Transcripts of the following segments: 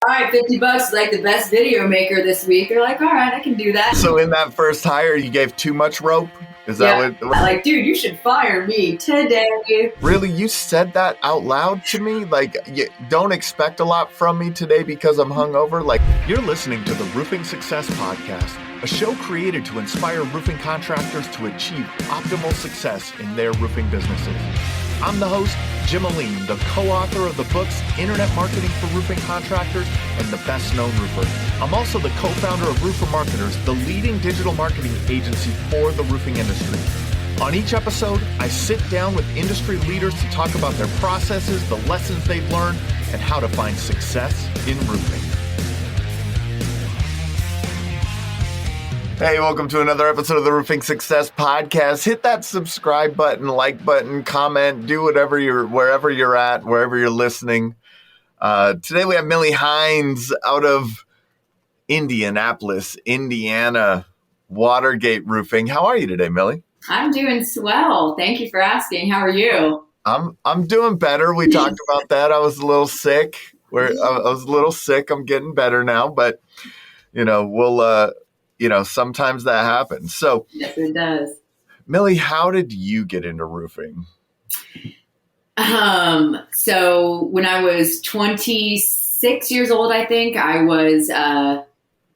all right, $50 like the best video maker this week. They're like, all right, I can do that. So in that first hire, you gave too much rope? Is that what? Like, dude, you should fire me today. Really? You said that out loud to me? Like, you don't expect a lot from me today because I'm hungover? Like, you're listening to the Roofing Success Podcast, a show created to inspire roofing contractors to achieve optimal success in their roofing businesses. I'm the host, Jim Aline, the co-author of the books Internet Marketing for Roofing Contractors and The Best Known Roofer. I'm also the co-founder of Roofer Marketers, the leading digital marketing agency for the roofing industry. On each episode, I sit down with industry leaders to talk about their processes, the lessons they've learned, and how to find success in roofing. Hey, welcome to another episode of the Roofing Success Podcast. Hit that subscribe button, like button, comment, do whatever wherever you're at, wherever you're listening. Today we have Millie Hindes out of Indianapolis, Indiana, Watergate Roofing. How are you today, Millie? I'm doing swell. Thank you for asking. How are you? I'm doing better. We talked about that. I was a little sick. I'm getting better now, but sometimes that happens. So yes, it does. Millie, how did you get into roofing? So when I was 26 years old, I think I was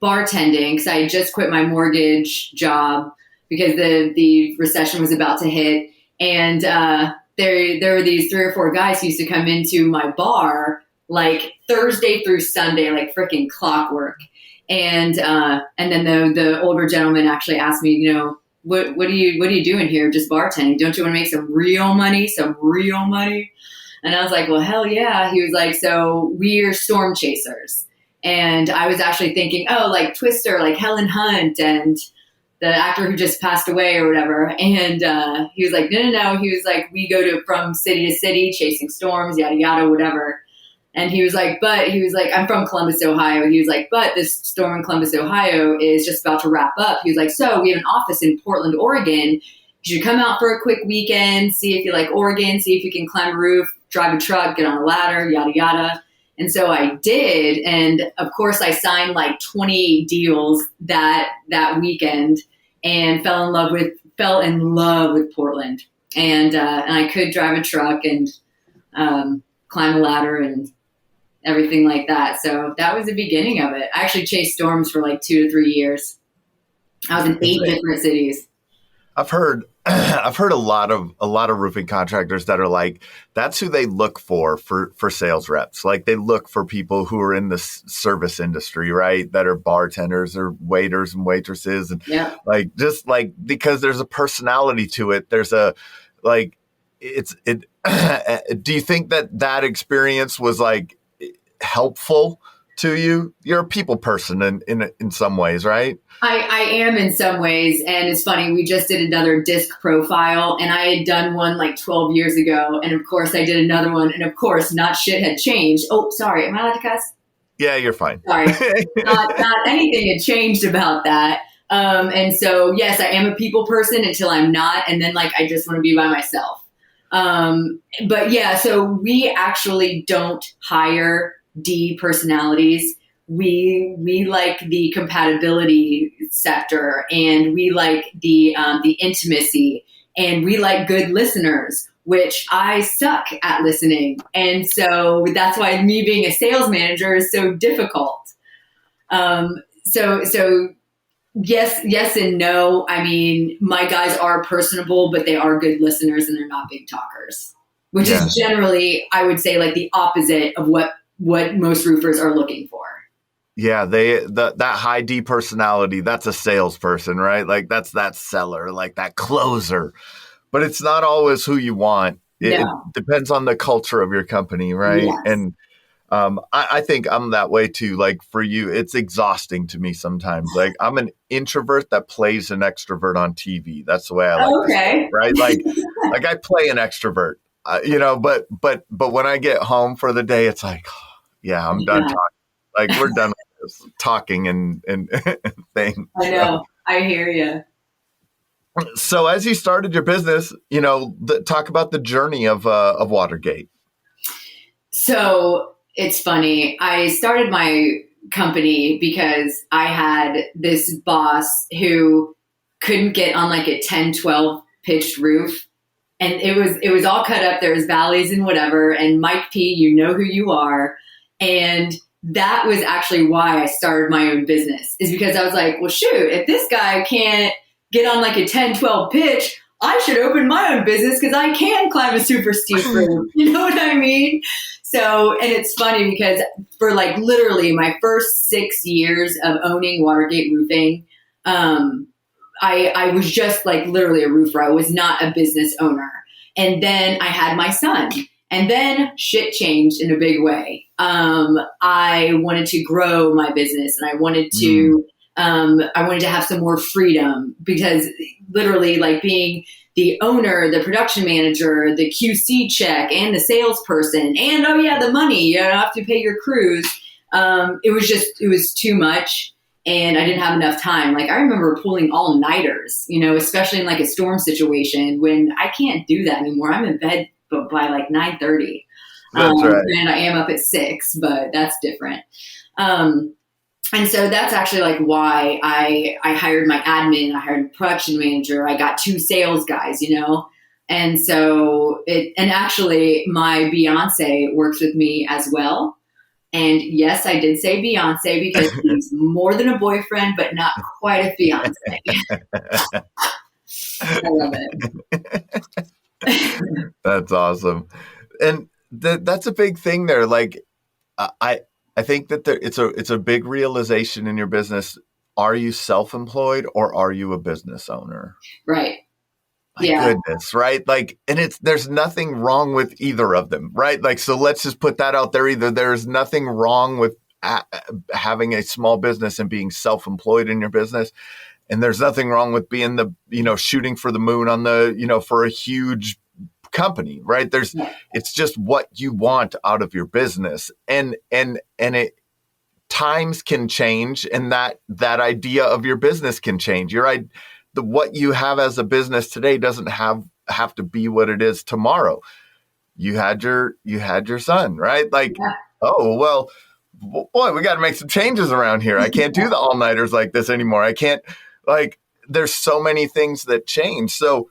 bartending because I had just quit my mortgage job because the recession was about to hit. And there were these 3 or 4 guys who used to come into my bar like Thursday through Sunday, like freaking clockwork. And then the older gentleman actually asked me, what are you doing here? Just bartending? Don't you want to make some real money? And I was like, well, hell yeah. He was like, so we're storm chasers. And I was actually thinking, like Twister, like Helen Hunt and the actor who just passed away or whatever. And he was like, no. He was like, we go from city to city chasing storms, yada, yada, whatever. And he was like, I'm from Columbus, Ohio. He was like, but this storm in Columbus, Ohio is just about to wrap up. He was like, so we have an office in Portland, Oregon. You should come out for a quick weekend, see if you like Oregon, see if you can climb a roof, drive a truck, get on a ladder, yada, yada. And so I did. And of course I signed like 28 deals that weekend and fell in love with Portland. And I could drive a truck and climb a ladder and everything like that. So that was the beginning of it. I actually chased storms for like 2 to 3 years. I was in 8 different cities. I've heard a lot of roofing contractors that are like, that's who they look for sales reps. Like they look for people who are in the service industry, right? That are bartenders or waiters and waitresses. And because there's a personality to it. There's a, like, do you think that experience was like helpful to you? You're a people person in some ways, right? I am in some ways. And it's funny, we just did another disc profile and I had done one like 12 years ago. And of course I did another one. And of course, not shit had changed. Oh, sorry. Am I allowed to cuss? Yeah, you're fine. Sorry. not anything had changed about that. And so, yes, I am a people person until I'm not. And then like, I just want to be by myself. But yeah, so we actually don't hire D personalities. We like the compatibility sector and we like the intimacy and we like good listeners, which I suck at listening. And so that's why me being a sales manager is so difficult. So yes and no. I mean, my guys are personable, but they are good listeners and they're not big talkers, which is generally, I would say, like the opposite of what most roofers are looking for. Yeah, that high D personality, that's a salesperson, right? Like that's that seller, like that closer. But it's not always who you want. It depends on the culture of your company, right? Yes. And I think I'm that way too. Like for you, it's exhausting to me sometimes. Like I'm an introvert that plays an extrovert on TV. That's the way I like to say it, right? Like I play an extrovert, but when I get home for the day, it's like, I'm done talking. Like we're done with this talking and things. I know. I hear you. So as you started your business, talk about the journey of Watergate. So It's funny. I started my company because I had this boss who couldn't get on like a 10, 12 pitched roof. And it was all cut up. There was valleys and whatever. And Mike P, you know who you are. And that was actually why I started my own business, is because I was like, well, shoot, if this guy can't get on like a 10, 12 pitch, I should open my own business because I can climb a super steep roof. You know what I mean? So, and it's funny because for like literally my first 6 years of owning Watergate Roofing, I was just like literally a roofer. I was not a business owner. And then I had my son. And then shit changed in a big way. I wanted to grow my business, and I wanted to have some more freedom, because literally like being the owner, the production manager, the QC check, and the salesperson, and the money, you have to pay your crews. It was too much, and I didn't have enough time. Like I remember pulling all-nighters, especially in like a storm situation, when I can't do that anymore. I'm in bed by like 9:30. That's right. And I am up at 6, but that's different. And so that's actually like why I hired my admin, I hired a production manager, I got 2 sales guys, and so and actually my Beyonce works with me as well. And yes, I did say Beyonce because he's more than a boyfriend, but not quite a fiance. I love it. That's awesome. And that's a big thing there. Like, I think that it's a big realization in your business. Are you self-employed or are you a business owner? Right. My goodness, right? Like, and there's nothing wrong with either of them, right? Like, so let's just put that out there. Either there's nothing wrong with having a small business and being self-employed in your business. And there's nothing wrong with being shooting for the moon on for a huge company, right? It's just what you want out of your business. And times can change, and that idea of your business can change. What you have as a business today doesn't have to be what it is tomorrow. You had your son, right? Like, oh, well, boy, we got to make some changes around here. I can't do the all-nighters like this anymore. I can't, there's so many things that change. So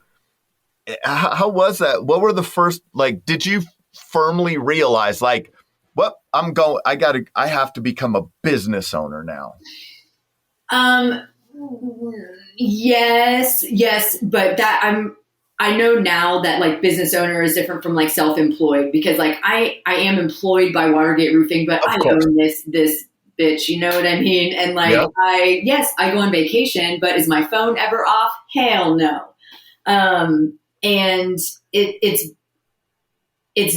how was that? What were the first, did you firmly realize well, I have to become a business owner now? Yes, but I know now that business owner is different from self-employed, because I am employed by Watergate Roofing, but I own this bitch, you know what I mean? And I go on vacation, but is my phone ever off? Hell no. And it's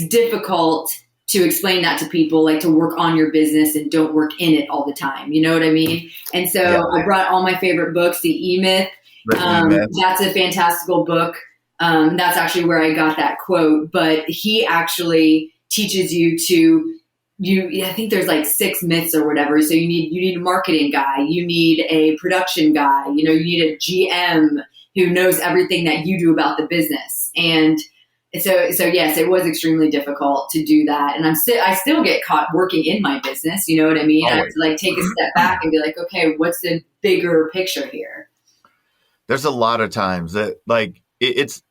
difficult to explain that to people, to work on your business and don't work in it all the time. You know what I mean? And so I brought all my favorite books, the E-Myth. That's a fantastical book. That's actually where I got that quote, but he actually teaches you I think there's 6 myths or whatever. So you need a marketing guy, you need a production guy, you need a GM who knows everything that you do about the business. And so yes, it was extremely difficult to do that. And I still get caught working in my business. You know what I mean? Always. I have to take a step back and be like, okay, what's the bigger picture here? There's a lot of times that it's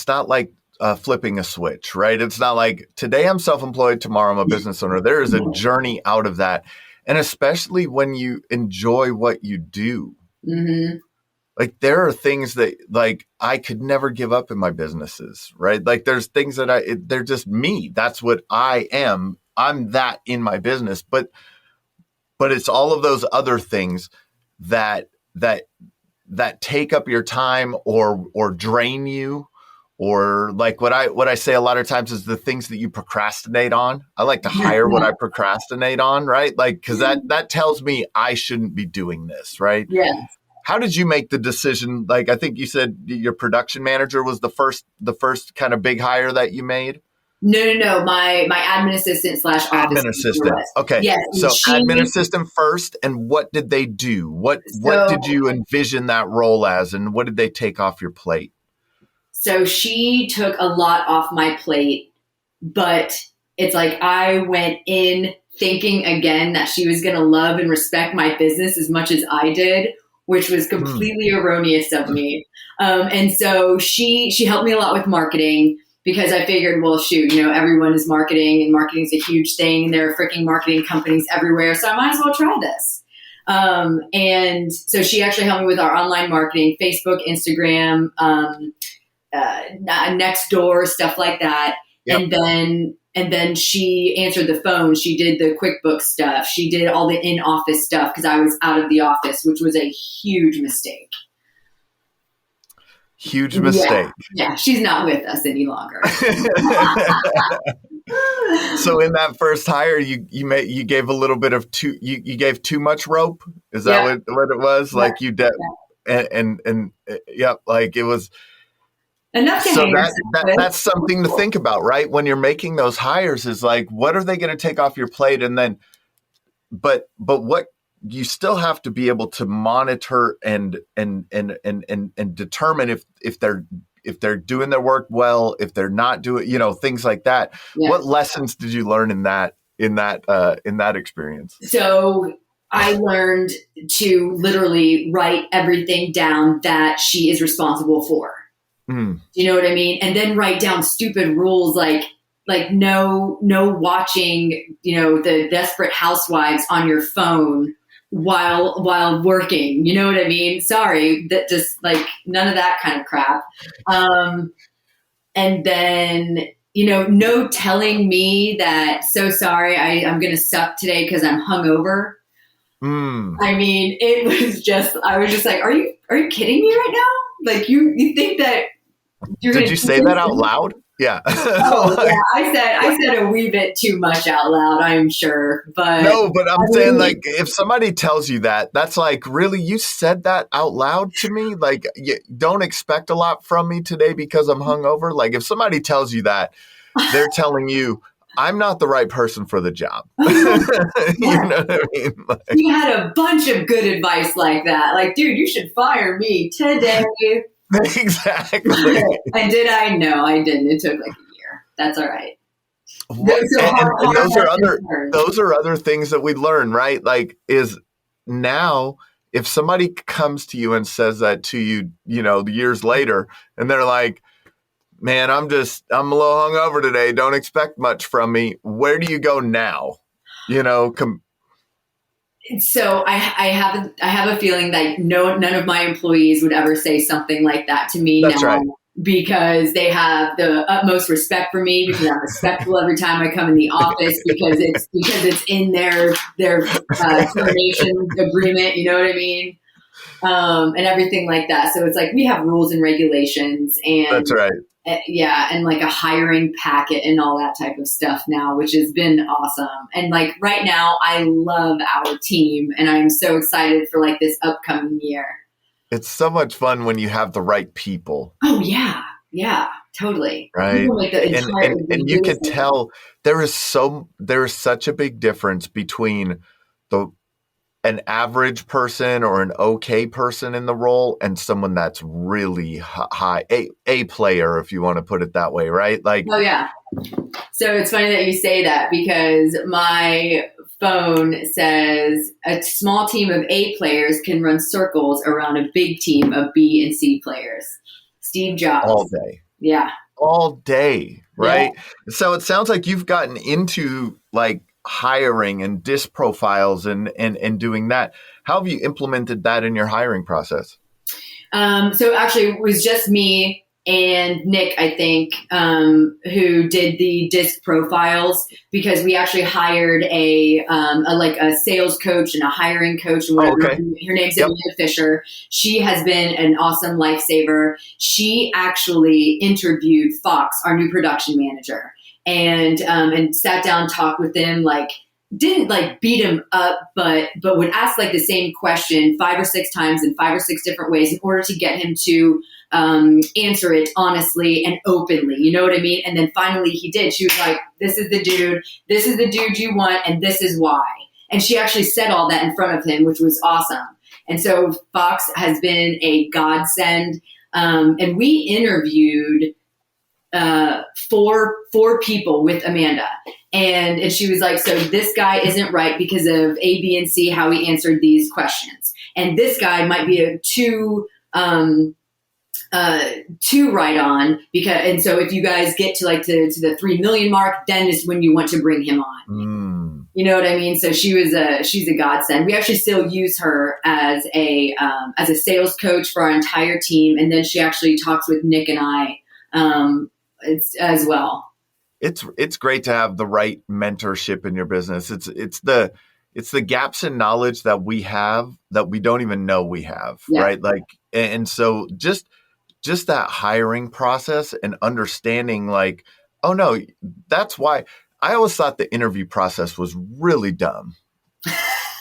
not like flipping a switch, right? It's not like today I'm self-employed, tomorrow I'm a business owner. There is a journey out of that. And especially when you enjoy what you do. Mm-hmm. There are things that I could never give up in my businesses, right? There's things that they're just me. That's what I am. I'm that in my business, but it's all of those other things that take up your time or drain you, or what I say a lot of times is the things that you procrastinate on. I like to hire what I procrastinate on, right? Because that tells me I shouldn't be doing this, right? Yeah. How did you make the decision? I think you said your production manager was the first kind of big hire that you made. No. My admin assistant / office admin assistant. Okay. Yes. So admin assistant first, and what did they do? What did you envision that role as, and what did they take off your plate? So she took a lot off my plate but it's like I went in thinking again that she was going to love and respect my business as much as I did, which was completely erroneous of me. And so she helped me a lot with marketing because I figured, well, shoot, everyone is marketing and marketing is a huge thing. And there are freaking marketing companies everywhere. So I might as well try this. And so she actually helped me with our online marketing, Facebook, Instagram, Nextdoor, stuff like that. Yep. And then she answered the phone. She did the QuickBooks stuff. She did all the in-office stuff because I was out of the office, which was a huge mistake. Huge mistake. Yeah, she's not with us any longer. So in that first hire, you gave a little bit of you gave too much rope. Is that what it was? Yeah. Like you did, and like it was. Enough to so that's something to think about, right? When you're making those hires, is like, what are they going to take off your plate, and then, but what you still have to be able to monitor and determine if they're doing their work well, if they're not doing, things like that. Yeah. What lessons did you learn in that experience? So I learned to literally write everything down that she is responsible for. Do you know what I mean? And then write down stupid rules like no watching, the Desperate Housewives on your phone while working. You know what I mean? Sorry, that just like none of that kind of crap. And then, no telling me that, so sorry, I'm going to suck today because I'm hungover. I mean, I was just like, are you kidding me right now? Like you think that Did you say that out loud? Yeah. Yeah. I said a wee bit too much out loud, I'm sure. But no, but I'm saying, like, if somebody tells you that, that's like, really, you said that out loud to me? Like, you don't expect a lot from me today because I'm hungover? Like, if somebody tells you that, they're telling you, I'm not the right person for the job. You know what I mean? Like, you had a bunch of good advice like that. Like, dude, you should fire me today. Exactly. And did I? No, I didn't. It took like a year. That's all right. Those are other things that we learn, right? Like, is now if somebody comes to you and says that to you, years later, and they're like, man, I'm a little hungover today. Don't expect much from me. Where do you go now? So I have a feeling that none of my employees would ever say something like that to me. That's now, right. Because they have the utmost respect for me, because I'm respectful every time I come in the office, because it's in their termination agreement. You know what I mean? And everything like that. So it's like we have rules and regulations, and that's right. Yeah, and like a hiring packet and all that type of stuff now, which has been awesome. And like right now, I love our team, and I'm so excited for like this upcoming year. It's so much fun when you have the right people. Oh yeah, totally. Right, and you can tell there is such a big difference between an average person or an okay person in the role and someone that's really high, a player, if you want to put it that way, right? Like, oh yeah. So it's funny that you say that, because my phone says a small team of A players can run circles around a big team of B and C players. Steve Jobs. All day. Yeah. All day, right? Yeah. So it sounds like you've gotten into like hiring and disc profiles and doing that. How have you implemented that in your hiring process? So actually it was just me and Nick, I think, who did the disc profiles, because we actually hired a sales coach and a hiring coach and whatever. Oh, okay. Her name's Amanda Fisher. She has been an awesome lifesaver. She actually interviewed Fox, our new production manager, and sat down, talked with him, like didn't like beat him up, but would ask like the same question 5 or 6 times in 5 or 6 different ways in order to get him to answer it honestly and openly. You know what I mean? And then finally he did. She was like, this is the dude you want, and this is why. And she actually said all that in front of him, which was awesome. And so Fox has been a godsend. And we interviewed four people with Amanda. And she was like, so this guy isn't right because of A, B, and C, how he answered these questions. And this guy might be a two right on and so if you guys get to the 3 million mark, then is when you want to bring him on. You know what I mean? So she's a godsend. We actually still use her as a sales coach for our entire team. And then she actually talks with Nick and I, as well. It's great to have the right mentorship in your business. It's the gaps in knowledge that we have that we don't even know we have, right? Like, and so just that hiring process and understanding like, oh no, that's why I always thought the interview process was really dumb,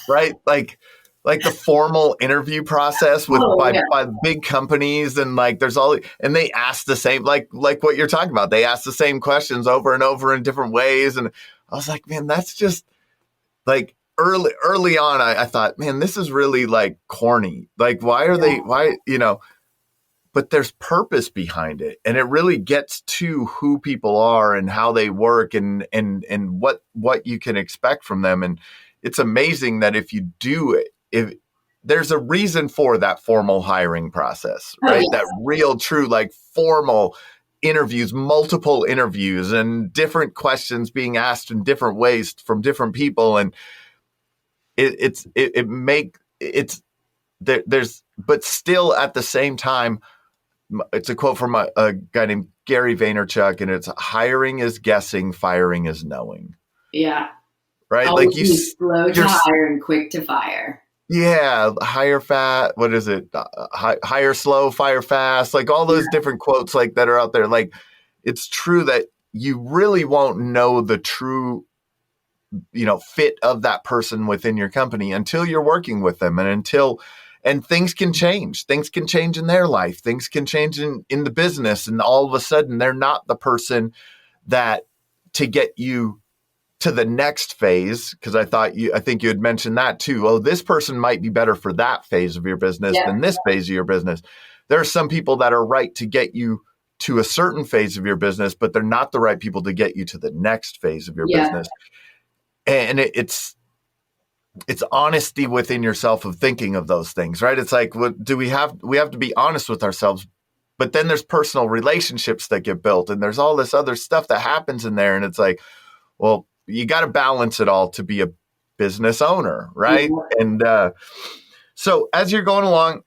right? Like the formal interview process by big companies, and like there's and they ask the same, like what you're talking about. They ask the same questions over and over in different ways. And I was like, man, that's just like early on, I thought, man, this is really like corny. Like, why but there's purpose behind it. And it really gets to who people are and how they work and what you can expect from them. And it's amazing that if you do it, if there's a reason for that formal hiring process, right? That real, true, like formal interviews, multiple interviews and different questions being asked in different ways from different people. And but still at the same time, it's a quote from a guy named Gary Vaynerchuk, and it's hiring is guessing, firing is knowing. Yeah. Right. Always like slow to hire and quick to fire. Yeah. Hire fast. What is it? Hire slow, fire fast. Like all those different quotes like that are out there. Like it's true that you really won't know the true, fit of that person within your company until you're working with them and things can change. Things can change in their life. Things can change in the business. And all of a sudden they're not the person that to get you to the next phase. Cause I think you had mentioned that too. Oh, this person might be better for that phase of your business than this phase of your business. There are some people that are right to get you to a certain phase of your business, but they're not the right people to get you to the next phase of your business. And it's honesty within yourself of thinking of those things, right? It's like, we have to be honest with ourselves, but then there's personal relationships that get built and there's all this other stuff that happens in there. And it's like, well, you got to balance it all to be a business owner, right? And so as you're going along,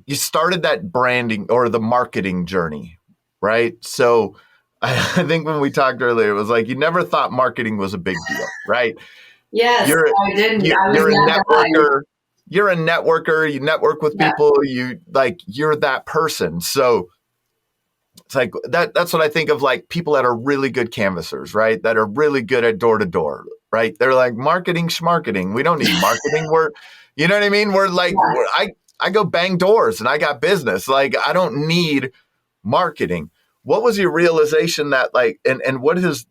you started that branding or the marketing journey, right? So I think when we talked earlier, it was like, you never thought marketing was a big deal, right? Yes, I didn't. You're a networker. You're a networker. You network with people. You're that person. So it's like that's what I think of, like people that are really good canvassers, right? That are really good at door to door, right? They're like marketing schmarketing. We don't need marketing. You know what I mean? We're like, I go bang doors and I got business. Like I don't need marketing. What was your realization that and what is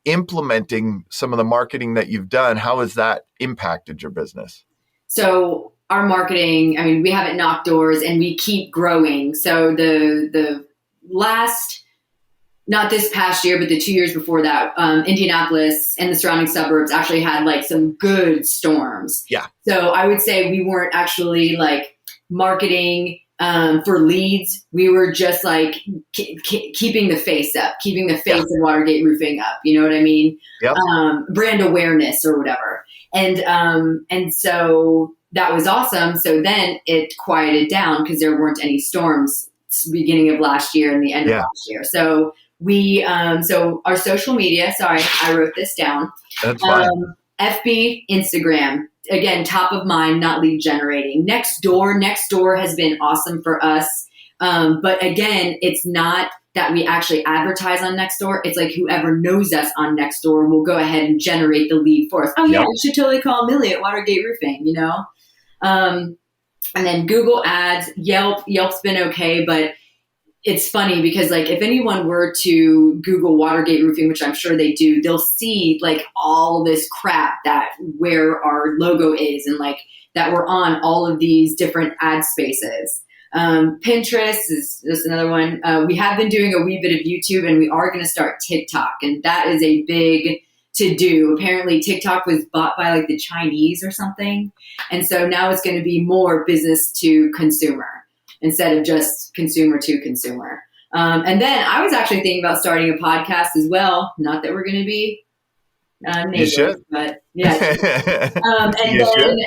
implementing some of the marketing that you've done, how has that impacted your business? So our marketing, I mean, we haven't knocked doors and we keep growing. So the last, not this past year, but the 2 years before that, Indianapolis and the surrounding suburbs actually had like some good storms. Yeah. So I would say we weren't actually like marketing for leads. We were just like keeping the face up, keeping the face of Watergate Roofing up. You know what I mean? Yep. Brand awareness or whatever. And so that was awesome. So then it quieted down because there weren't any storms beginning of last year and the end of last year. So we, so our social media, sorry, I wrote this down. That's fine. FB, Instagram, again, top of mind, not lead generating. Nextdoor has been awesome for us. But again, it's not that we actually advertise on Nextdoor. It's like whoever knows us on Nextdoor will go ahead and generate the lead for us. Oh yeah, you should totally call Millie at Watergate Roofing, you know? And then Google ads, Yelp's been okay, but it's funny because like if anyone were to Google Watergate Roofing, which I'm sure they do, they'll see like all this crap that where our logo is and like that we're on all of these different ad spaces. Pinterest is just another one. We have been doing a wee bit of YouTube, and we are going to start TikTok, and that is a big to do. Apparently TikTok was bought by like the Chinese or something. And so now it's going to be more business to consumer instead of just consumer to consumer. And then I was actually thinking about starting a podcast as well. Not that we're going to be neighbors, but yeah.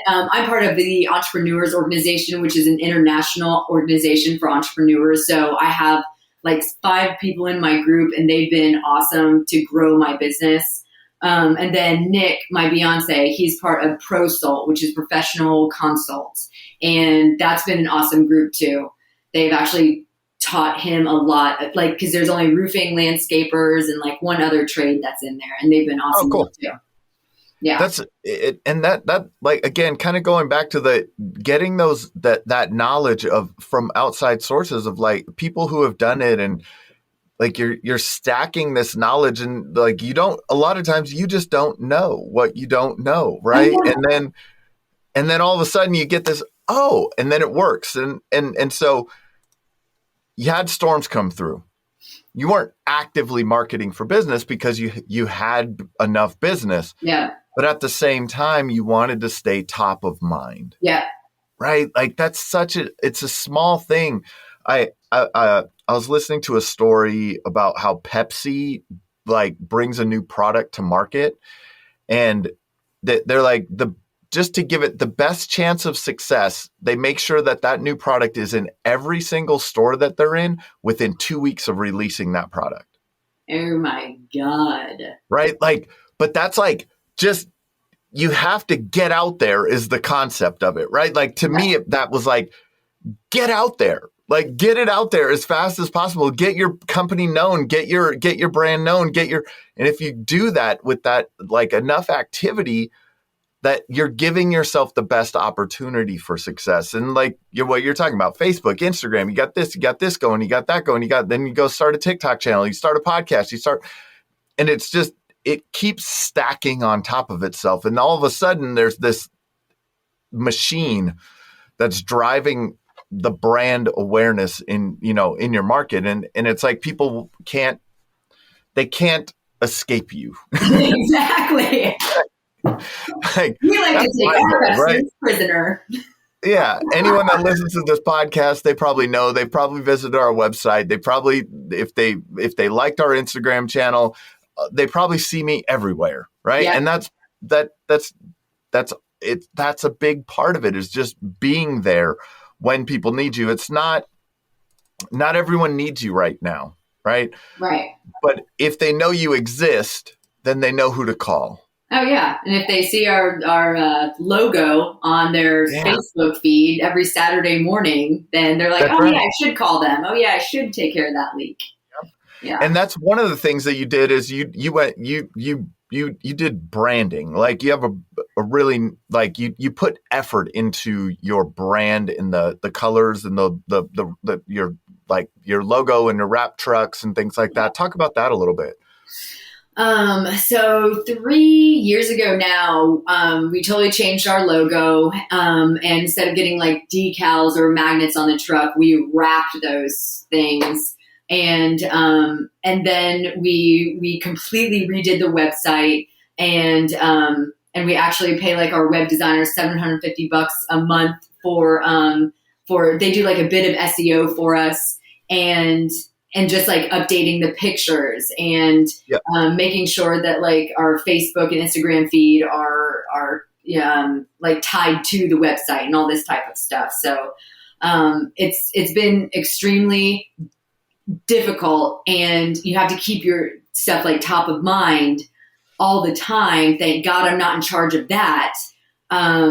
I'm part of the Entrepreneurs Organization, which is an international organization for entrepreneurs. So I have like 5 people in my group, and they've been awesome to grow my business. And then Nick, my Beyonce, he's part of ProSult, which is Professional Consults. And that's been an awesome group too. They've actually taught him a lot, like, because there's only roofing landscapers and like one other trade that's in there, and they've been awesome. Oh, cool. Too. Yeah, that's it. And that like, again, kind of going back to the getting those that knowledge of from outside sources of like people who have done it, and like you're stacking this knowledge, and like a lot of times you just don't know what you don't know, right? And then all of a sudden you get this, and then it works, and so you had storms come through. You weren't actively marketing for business because you had enough business. Yeah. But at the same time, you wanted to stay top of mind. Yeah. Right? Like that's it's a small thing. I was listening to a story about how Pepsi like brings a new product to market, and they're like just to give it the best chance of success, they make sure that new product is in every single store that they're in within 2 weeks of releasing that product. Oh my God. Right? Like, but that's like, just, you have to get out there is the concept of it, right? Like to me, that was like, get out there, like get it out there as fast as possible. Get your company known, get your brand known, and if you do that with that, like enough activity, that you're giving yourself the best opportunity for success. And like what you're talking about, Facebook, Instagram, you got this going, you got that going, then you go start a TikTok channel, you start a podcast, and it's just, it keeps stacking on top of itself. And all of a sudden there's this machine that's driving the brand awareness in your market. And it's like people can't escape you. Exactly. Like, we like to take our reference prisoner. Yeah. Anyone that listens to this podcast, they probably know. They probably visited our website. They probably, if they liked our Instagram channel, they probably see me everywhere, right? Yeah. And that's a big part of it, is just being there when people need you. It's not everyone needs you right now, right? Right. But if they know you exist, then they know who to call. Oh yeah, and if they see our logo on their Facebook feed every Saturday morning, then they're like, yeah, I should call them. Oh yeah, I should take care of that leak. Yeah. And that's one of the things that you did, is you did branding. Like you have a really, like you put effort into your brand in the colors and your logo and your wrap trucks and things like that. Talk about that a little bit. So 3 years ago now, we totally changed our logo. And instead of getting like decals or magnets on the truck, we wrapped those things. And then we completely redid the website, and we actually pay like our web designer $750 a month for they do like a bit of SEO for us, and just like updating the pictures and making sure that like our Facebook and Instagram feed are like tied to the website and all this type of stuff. So it's been extremely difficult, and you have to keep your stuff like top of mind all the time. Thank God I'm not in charge of that. But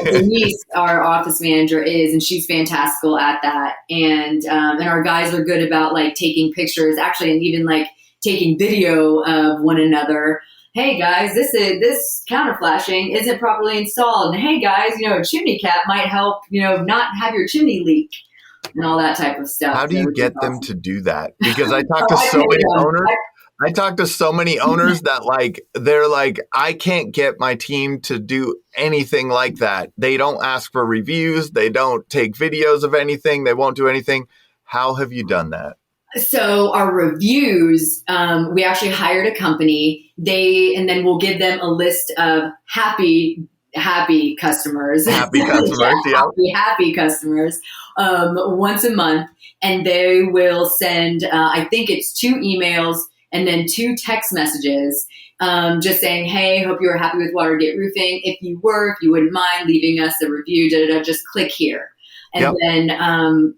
Denise, our office manager, is, and she's fantastical at that. And our guys are good about like taking pictures, actually, and even like taking video of one another. Hey guys, this counter flashing isn't properly installed. And hey guys, a chimney cap might help, not have your chimney leak and all that type of stuff. How do you get them to do that? Because I talk to so many owners. I talk to so many owners that like, they're like, I can't get my team to do anything like that. They don't ask for reviews. They don't take videos of anything. They won't do anything. How have you done that? So our reviews, we actually hired a company. And then we'll give them a list of happy customers. Happy customers, happy customers once a month. And they will send, I think it's 2 emails and then 2 text messages just saying, hey, hope you were happy with Watergate Roofing. If you wouldn't mind leaving us a review, just click here. And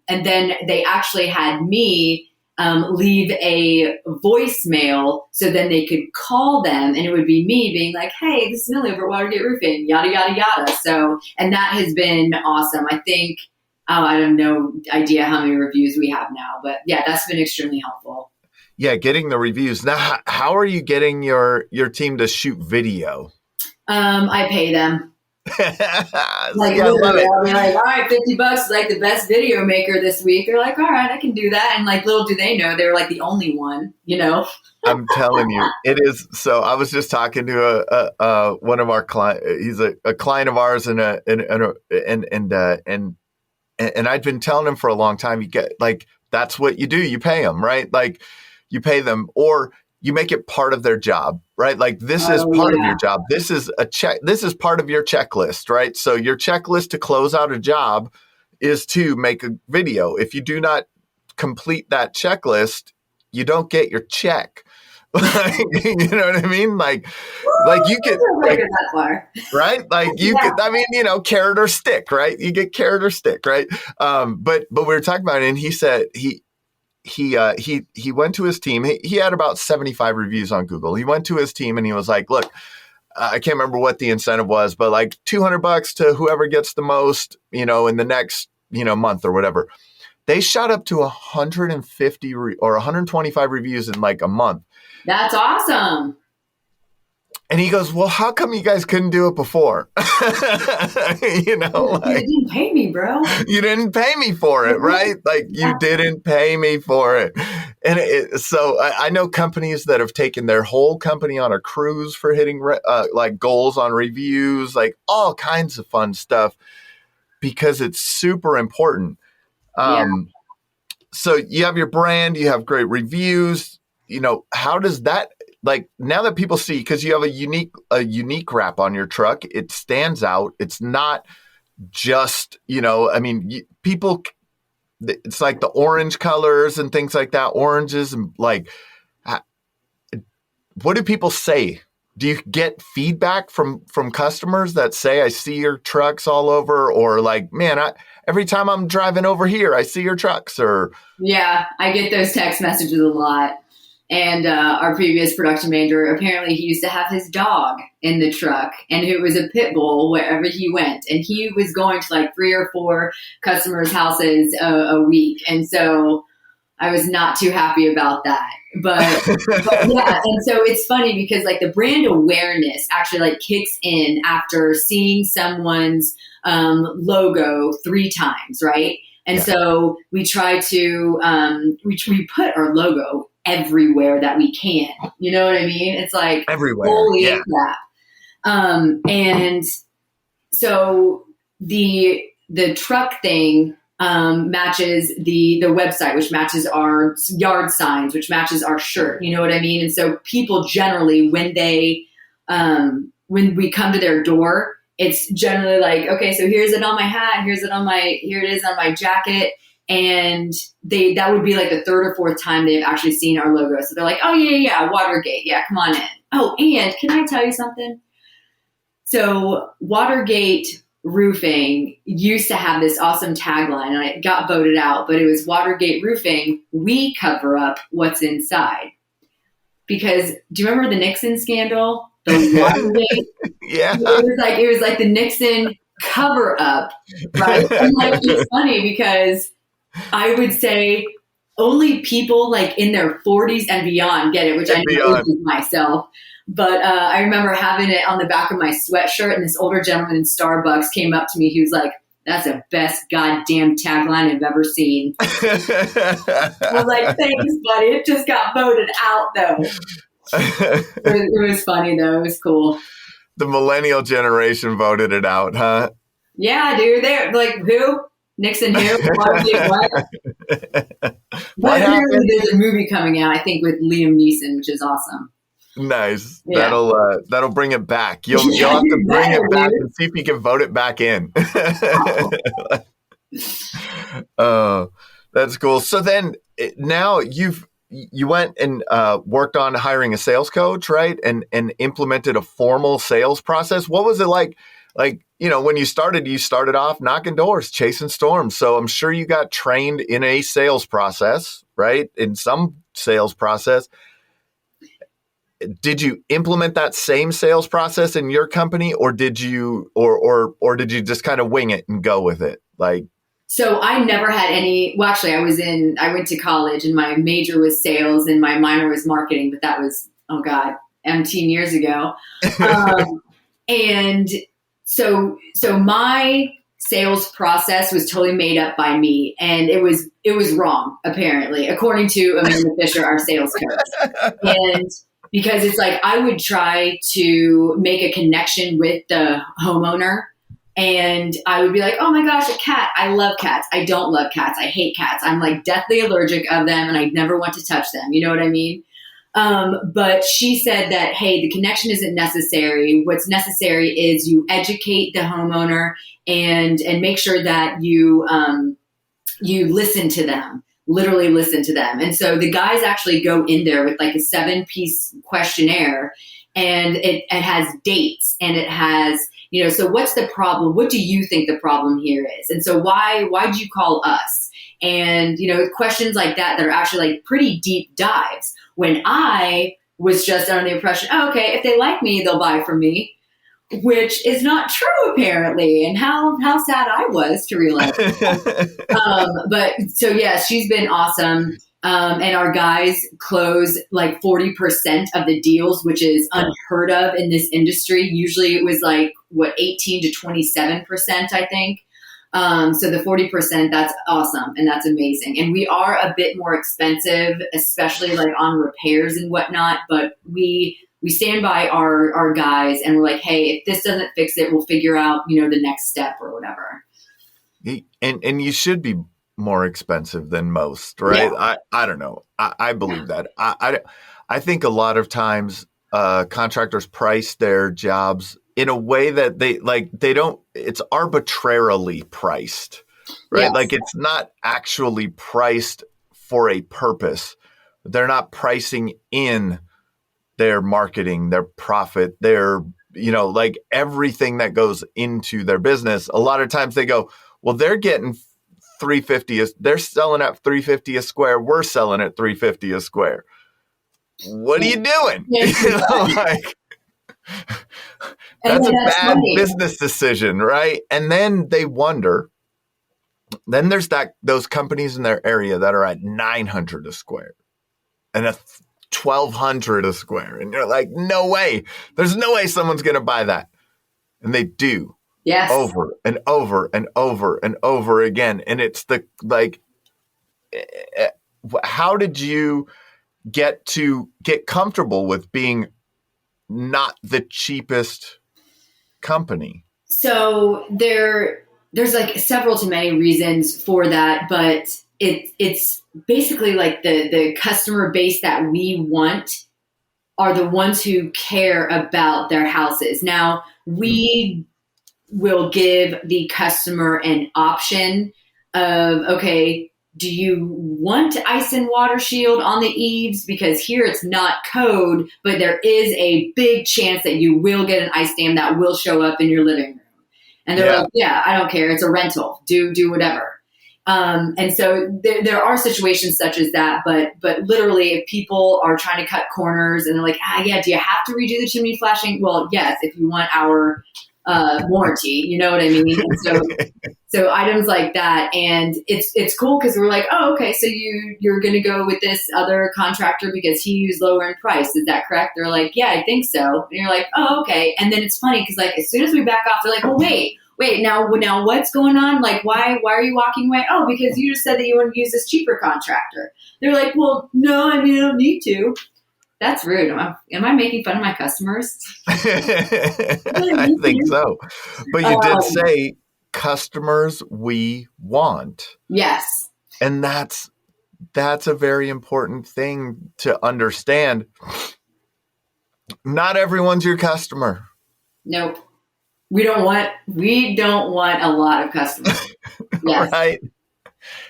then they actually had me leave a voicemail so then they could call them, and it would be me being like, hey, this is Millie over at Watergate Roofing, yada, yada, yada. So, and that has been awesome. I think, I have no idea how many reviews we have now, but yeah, that's been extremely helpful. Yeah, getting the reviews. Now, how are you getting your team to shoot video? I pay them. Like, I love it. I'll be like, all right, $50 is like the best video maker this week. They're like, all right, I can do that. And like, little do they know, they're like the only one, I'm telling you, it is. So I was just talking to one of our clients. He's a client of ours, and I'd been telling him for a long time. You get like, that's what you do. You pay them, right? Like, you pay them, or you make it part of their job, right? Like, this is part of your job. This is a check. This is part of your checklist, right? So your checklist to close out a job is to make a video. If you do not complete that checklist, you don't get your check. You know what I mean? Like you get that far. Right? Like you get, I mean, carrot or stick, right? You get carrot or stick, right? But we were talking about it, and he said he went to his team. He had about 75 reviews on Google. He went to his team and he was like, look, I can't remember what the incentive was, but like $200 to whoever gets the most, in the next, month or whatever. They shot up to 150 or 125 reviews in like a month. That's awesome. And he goes, well, how come you guys couldn't do it before? You didn't pay me, bro. You didn't pay me for it, right? Like, you didn't pay me for it. And so I know companies that have taken their whole company on a cruise for hitting like goals on reviews, like all kinds of fun stuff, because it's super important. So you have your brand, you have great reviews. How does that, like, now that people see, because you have a unique wrap on your truck, it stands out. It's not just, people, it's like the orange colors and things like that, oranges, and like, what do people say? Do you get feedback from customers that say, I see your trucks all over, or like, man, every time I'm driving over here, I see your trucks? Or yeah, I get those text messages a lot. And our previous production manager, apparently he used to have his dog in the truck, and it was a pit bull wherever he went. And he was going to like 3 or 4 customers' houses a week. And so I was not too happy about that. But yeah, and so it's funny because like the brand awareness actually like kicks in after seeing someone's logo 3 times, right? And so we try to, we put our logo everywhere that we can. You know what I mean? It's like everywhere. Holy crap. And so the truck thing matches the website, which matches our yard signs, which matches our shirt. You know what I mean? And so people generally, when they when we come to their door, it's generally like, okay, so here's it on my hat, here it is on my jacket. And that would be like the 3rd or 4th time they've actually seen our logo. So they're like, oh yeah, Watergate. Yeah, come on in. Oh, and can I tell you something? So Watergate Roofing used to have this awesome tagline, and it got voted out, but it was Watergate Roofing, we cover up what's inside. Because do you remember the Nixon scandal? The Watergate? Yeah. It was like the Nixon cover up, right? And like, it's funny because I would say only people like in their 40s and beyond get it, which I know is myself. But I remember having it on the back of my sweatshirt, and this older gentleman in Starbucks came up to me. He was like, That's the best goddamn tagline I've ever seen. I was like, thanks, buddy. It just got voted out, though. It was funny, though. It was cool. The millennial generation voted it out, huh? Yeah, dude. They're like, who? Nixon who? What? But apparently there's a movie coming out, I think, with Liam Neeson, which is awesome. Nice. Yeah. That'll bring it back. You'll have to bring it back and see if you can vote it back in. Oh, that's cool. So then now you went and worked on hiring a sales coach, right? And implemented a formal sales process. What was it like? Like, when you started off knocking doors, chasing storms. So I'm sure you got trained in a sales process, right? In some sales process. Did you implement that same sales process in your company, or did you did you just kind of wing it and go with it? Like, so I never had any. Well, actually, I went to college and my major was sales and my minor was marketing, but that was 17 years ago. And so my sales process was totally made up by me, and it was wrong, apparently, according to Amanda Fisher, our sales coach. And because it's like I would try to make a connection with the homeowner, and I would be like, oh my gosh, a cat. I love cats. I don't love cats. I hate cats. I'm like deathly allergic of them, and I never want to touch them. You know what I mean? But she said that, hey, the connection isn't necessary. What's necessary is you educate the homeowner and make sure that you listen to them. Literally listen to them. And so the guys actually go in there with like a 7-piece questionnaire, and it has dates, and it has, so what's the problem? What do you think the problem here is? And so why'd you call us? And, questions like that are actually like pretty deep dives, when I was just under the impression, okay, if they like me, they'll buy from me, which is not true, apparently. And how sad I was to realize that. But so, yeah, she's been awesome. And our guys close like 40% of the deals, which is unheard of in this industry. Usually it was like, 18 to 27%, I think. So the 40%, that's awesome. And that's amazing. And we are a bit more expensive, especially like on repairs and whatnot. But we stand by our guys, and we're like, hey, if this doesn't fix it, we'll figure out, the next step or whatever. And you should be more expensive than most, right? Yeah. I don't know. I believe that. I think a lot of times contractors price their jobs in a way that they don't, it's arbitrarily priced, right? Yes. Like it's not actually priced for a purpose. They're not pricing in their marketing, their profit, their, like everything that goes into their business. A lot of times they go, well, they're getting $350. They're selling at $350 a square. We're selling at $350 a square. What are you doing? That's a bad business decision, right? And then they wonder. Then there's those companies in their area that are at $900 a square and $1,200 a square, and you're like, no way. There's no way someone's going to buy that, and they do. Yes. Over and over and over and over again, and it's how did you get comfortable with being not the cheapest company? So there's like several to many reasons for that, but it's basically like the customer base that we want are the ones who care about their houses. Now, we will give the customer an option of, okay, do you want ice and water shield on the eaves? Because here it's not code, but there is a big chance that you will get an ice dam that will show up in your living room. And they're like, yeah, I don't care. It's a rental. Do whatever. And so there are situations such as that, but literally if people are trying to cut corners and they're like, do you have to redo the chimney flashing? Well, yes, if you want our warranty, you know what I mean? And so items like that. And it's cool because we're like, oh, okay, so you're going to go with this other contractor because he's lower in price. Is that correct? They're like, yeah, I think so. And you're like, oh, okay. And then it's funny because like as soon as we back off, they're like, well, wait, wait, now what's going on? Like, why are you walking away? Oh, because you just said that you want to use this cheaper contractor. They're like, well, no, I mean, I don't need to. That's rude. Am I making fun of my customers? I think so. But you did say customers we want. Yes. And that's a very important thing to understand. Not everyone's your customer. Nope. We don't want a lot of customers. Yes. Right.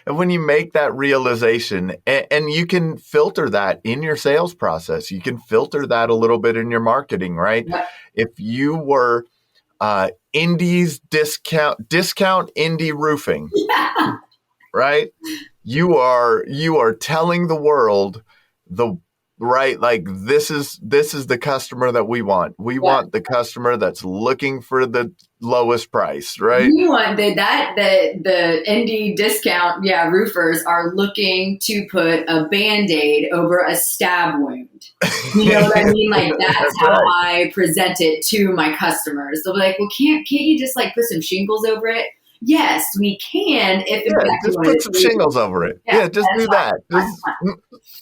And when you make that realization, and you can filter that in your sales process, you can filter that a little bit in your marketing, right? Yep. If you were Indie's discount Indie Roofing, Yeah. right? You are telling the world like this is the customer that we want. We want the customer that's looking for the lowest price, right? We want the indie discount, roofers are looking to put a Band-Aid over a stab wound. You know what I mean? Like that's how I present it to my customers. They'll be like, well, can't you just like put some shingles over it? Yes, we can. If in fact just put some shingles over it. Yeah, just do that. Just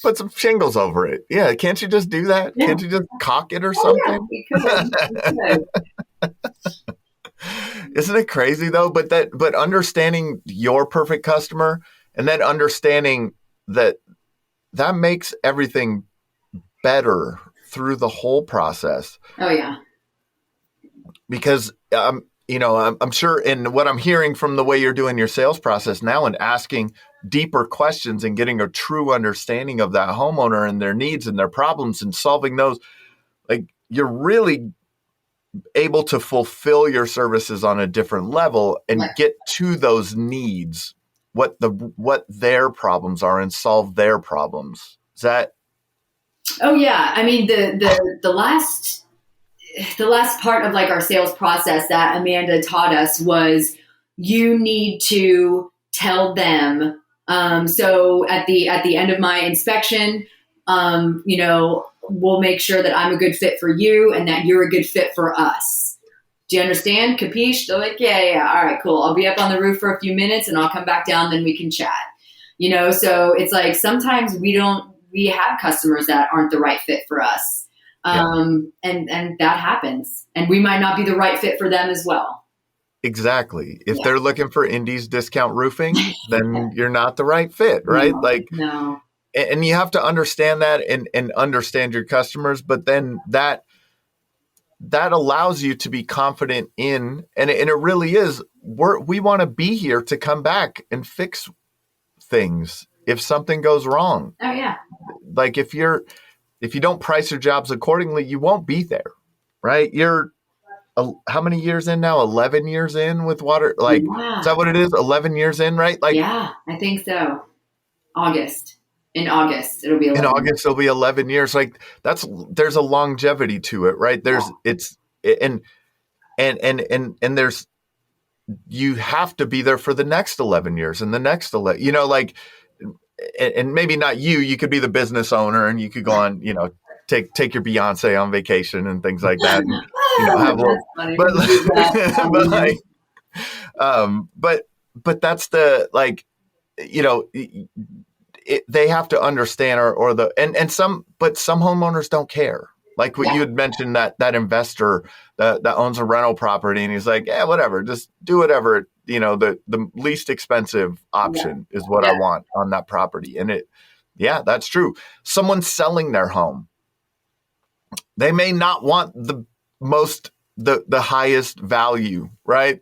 put some shingles over it. Yeah, can't you just do that? Yeah. Can't you just caulk it or something? Yeah, we could. Isn't it crazy though? But understanding your perfect customer and then understanding that makes everything better through the whole process. Oh yeah. Because I'm sure in what I'm hearing from the way you're doing your sales process now and asking deeper questions and getting a true understanding of that homeowner and their needs and their problems and solving those, like you're really able to fulfill your services on a different level and get to those needs, what their problems are and solve their problems. Is that? Oh yeah. I mean, the last part of like our sales process that Amanda taught us was you need to tell them. So at the end of my inspection, we'll make sure that I'm a good fit for you and that you're a good fit for us. Do you understand? Capiche? They're like, yeah. All right, cool. I'll be up on the roof for a few minutes and I'll come back down. Then we can chat, so it's like, sometimes we have customers that aren't the right fit for us. And that happens, and we might not be the right fit for them as well. Exactly. If they're looking for Indie's discount roofing, then you're not the right fit, right? No. And you have to understand that and understand your customers, but then that allows you to be confident in, and it really is, we want to be here to come back and fix things if something goes wrong. Oh yeah. Like if you don't price your jobs accordingly, you won't be there, right? You're how many years in now? 11 years in with water? Like, Is that what it is? 11 years in, right? Like, yeah, I think so. In August, it'll be 11. In August, it'll be 11 years. Like there's a longevity to it, right? And there's, you have to be there for the next 11 years and the next 11, and maybe not you could be the business owner and you could go on, take your Beyonce on vacation and things like that. And, have a little, but that's the, like, they have to understand but some homeowners don't care. Like what you had mentioned, that investor that owns a rental property and he's like, yeah, whatever, just do whatever, the least expensive option is what I want on that property. And that's true. Someone selling their home, they may not want the highest value, right?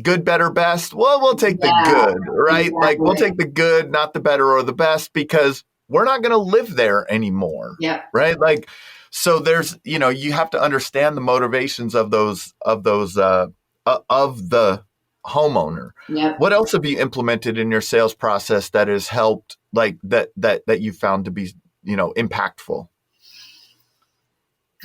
Good, better, best. Well, we'll take the good, right? Exactly. Like we'll take the good, not the better or the best, because we're not going to live there anymore. Yeah. Right. Like, so there's, you have to understand the motivations of the homeowner. Yep. What else have you implemented in your sales process that has helped, like that you found to be, impactful?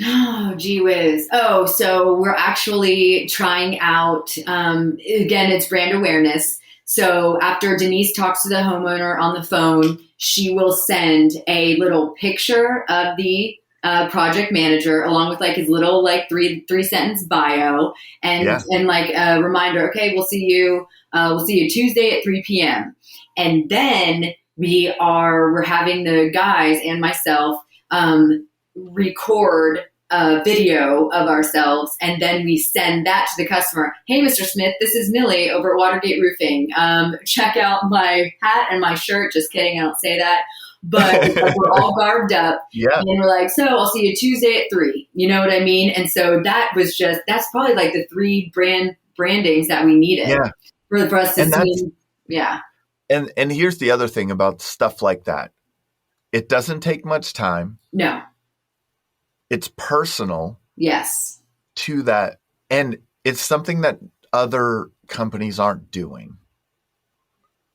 Oh, gee whiz. Oh, so we're actually trying out, again, it's brand awareness. So after Denise talks to the homeowner on the phone, she will send a little picture of the project manager, along with like his little like three sentence bio, and like a reminder. Okay, we'll see you Tuesday at 3 p.m. And then we're having the guys and myself record a video of ourselves, and then we send that to the customer. Hey, Mr. Smith, this is Millie over at Watergate Roofing. Check out my hat and my shirt. Just kidding, I don't say that. But we're all garbed up, and we're like, so I'll see you Tuesday at 3. You know what I mean? And so that's probably like the 3 brandings that we needed for us to see. Yeah. And here's the other thing about stuff like that. It doesn't take much time. No. It's personal. Yes. To that. And it's something that other companies aren't doing.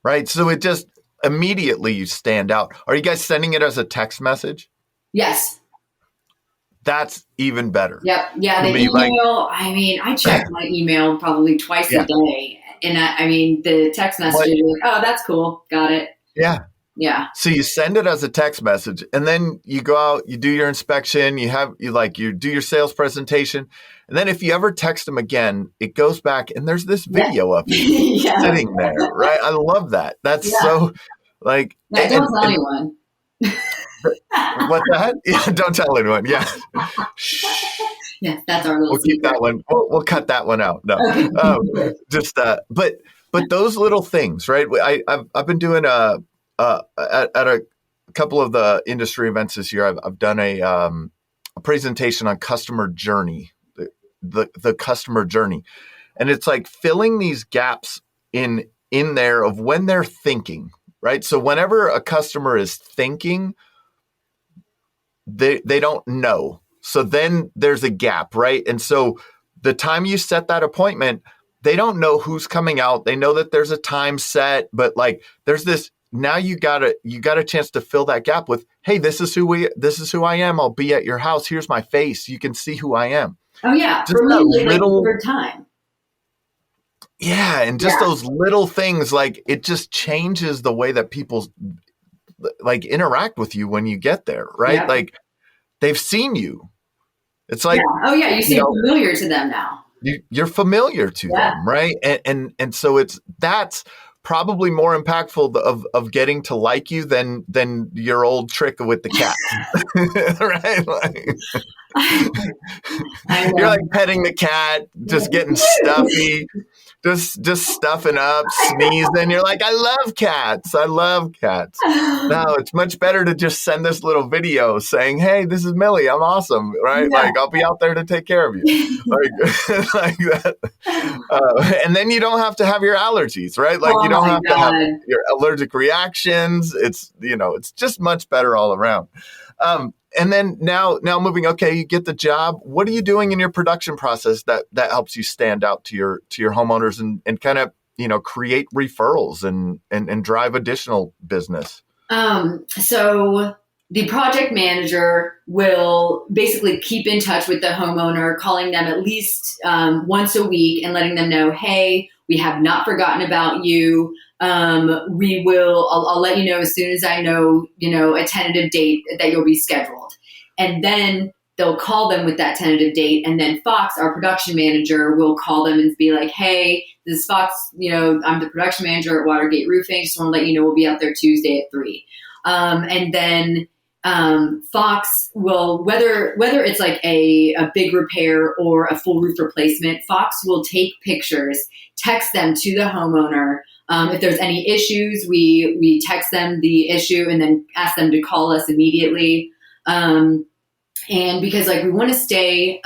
Right? So it just immediately you stand out. Are you guys sending it as a text message? Yes. That's even better. Yep. Yeah. The email, I check my email probably twice a day. And the text message, like, oh, that's cool. Got it. Yeah. Yeah. So you send it as a text message, and then you go out, you do your inspection, you do your sales presentation. And then if you ever text them again, it goes back and there's this video of you sitting there, right? I love that. That's so like. Yeah, don't tell anyone. What's that? Yeah, don't tell anyone. Yeah. Yeah, that's our little. We'll keep that one. We'll cut that one out. No, but those little things, right? I've been doing at a couple of the industry events this year. I've done a presentation on customer journey, the customer journey, and it's like filling these gaps in there of when they're thinking, right? So whenever a customer is thinking, they don't know. So then there's a gap, right? And so the time you set that appointment, they don't know who's coming out. They know that there's a time set, but like there's this. Now you got a chance to fill that gap with, hey, this is who I am. I'll be at your house. Here's my face. You can see who I am. Oh yeah, just for me, little time. Yeah, and just those little things, like it just changes the way that people like interact with you when you get there, right? Yeah. Like they've seen you. It's like, you seem familiar to them now. You're familiar to them, right? And so that's probably more impactful of getting to like you than your old trick with the cat, right? Like, you're like petting the cat, just getting stuffy, just stuffing up, sneezing. You're like, I love cats. No, it's much better to just send this little video saying, hey, this is Millie. I'm awesome, right? Yeah. Like, I'll be out there to take care of you. like that. And then you don't have to have your allergies, right? Like you don't have to have your allergic reactions. It's just much better all around. And then now moving, okay, you get the job. What are you doing in your production process that helps you stand out to your homeowners and kind of, create referrals and drive additional business? So the project manager will basically keep in touch with the homeowner, calling them at least once a week and letting them know, hey, we have not forgotten about you. I'll let you know as soon as I know, a tentative date that you'll be scheduled. And then they'll call them with that tentative date. And then Fox, our production manager, will call them and be like, hey, this is Fox, I'm the production manager at Watergate Roofing. Just want to let you know we'll be out there Tuesday at 3. And then Fox will, whether it's like a big repair or a full roof replacement, Fox will take pictures, text them to the homeowner. If there's any issues, we text them the issue and then ask them to call us immediately. And because we want to stay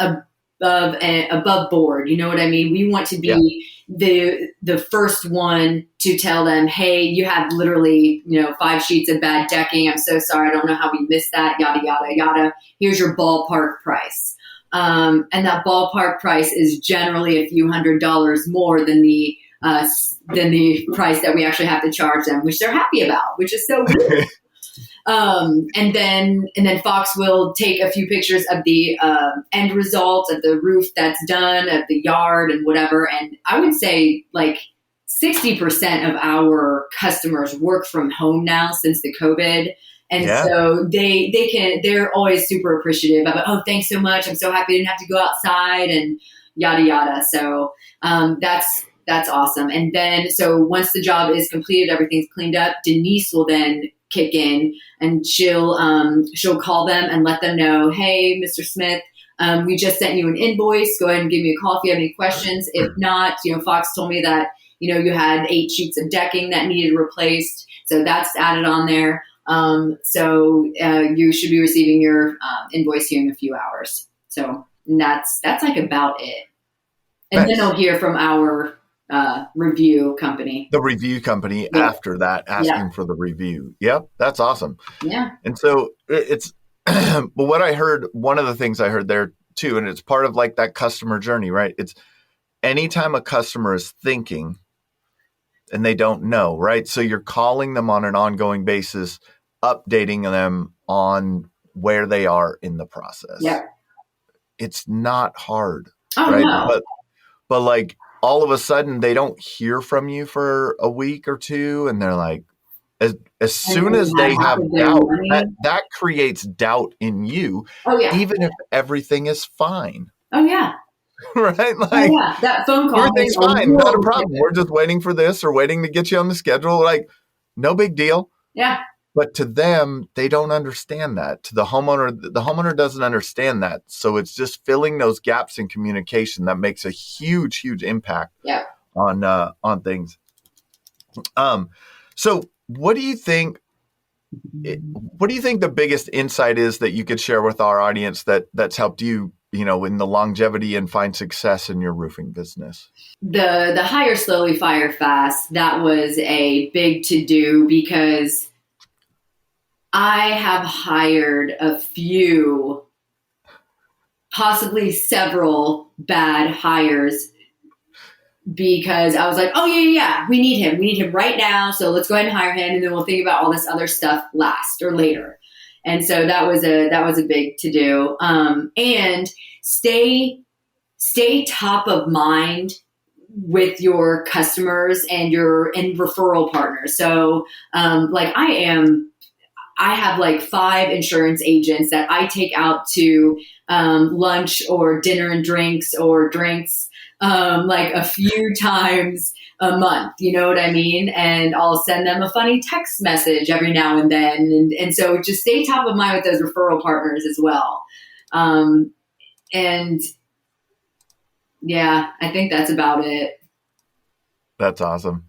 above board, you know what I mean? We want to be the first one to tell them, hey, you have literally, 5 sheets of bad decking. I'm so sorry. I don't know how we missed that. Yada, yada, yada. Here's your ballpark price. And that ballpark price is generally a few $100s more than the price that we actually have to charge them, which they're happy about, which is so weird. And then Fox will take a few pictures of the end result of the roof that's done, of the yard and whatever. And I would say 60% of our customers work from home now since the COVID. And so they're always super appreciative of it. Oh, thanks so much. I'm so happy I didn't have to go outside and yada, yada. So that's awesome. And then, so once the job is completed, everything's cleaned up, Denise will then kick in and she'll call them and let them know, hey, Mr. Smith, we just sent you an invoice. Go ahead and give me a call if you have any questions. If not, Fox told me that, you had 8 sheets of decking that needed replaced. So that's added on there. So you should be receiving your invoice here in a few hours. So that's like about it. And then they'll hear from our review company. The review company after that, asking for the review. Yep, that's awesome. Yeah. And so it's, but what I heard, one of the things I heard there too, and it's part of like that customer journey, right? It's anytime a customer is thinking and they don't know, right? So you're calling them on an ongoing basis, updating them on where they are in the process. Yeah. It's not hard, oh, right? No. But like all of a sudden they don't hear from you for a week or two, and they're like, as soon as they have doubt, that creates doubt in you. Oh yeah. Even if everything is fine. Oh yeah. Right? Like, that phone call. Everything's fine. Not a problem. We're just waiting for this or waiting to get you on the schedule. Like, no big deal. Yeah. But to them, they don't understand that. To the homeowner doesn't understand that. So it's just filling those gaps in communication that makes a huge, huge impact on things. So what do you think the biggest insight is that you could share with our audience that's helped you, in the longevity and find success in your roofing business? The hire slowly, fire fast, that was a big to-do because I have hired a few, possibly several bad hires because I was like, oh yeah, we need him. We need him right now. So let's go ahead and hire him. And then we'll think about all this other stuff last or later. And so that was a big to do. And stay top of mind with your customers and referral partners. So I have like 5 insurance agents that I take out to lunch or dinner and drinks or drinks like a few times a month, you know what I mean? And I'll send them a funny text message every now and then. And so just stay top of mind with those referral partners as well. And yeah, I think that's about it. That's awesome.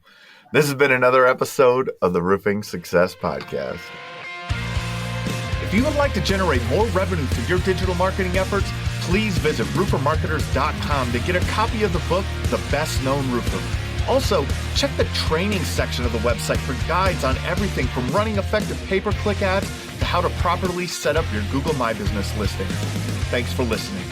This has been another episode of the Roofing Success Podcast. If you would like to generate more revenue through your digital marketing efforts, please visit roofermarketers.com to get a copy of the book, The Best Known Roofer. Also, check the training section of the website for guides on everything from running effective pay-per-click ads to how to properly set up your Google My Business listing. Thanks for listening.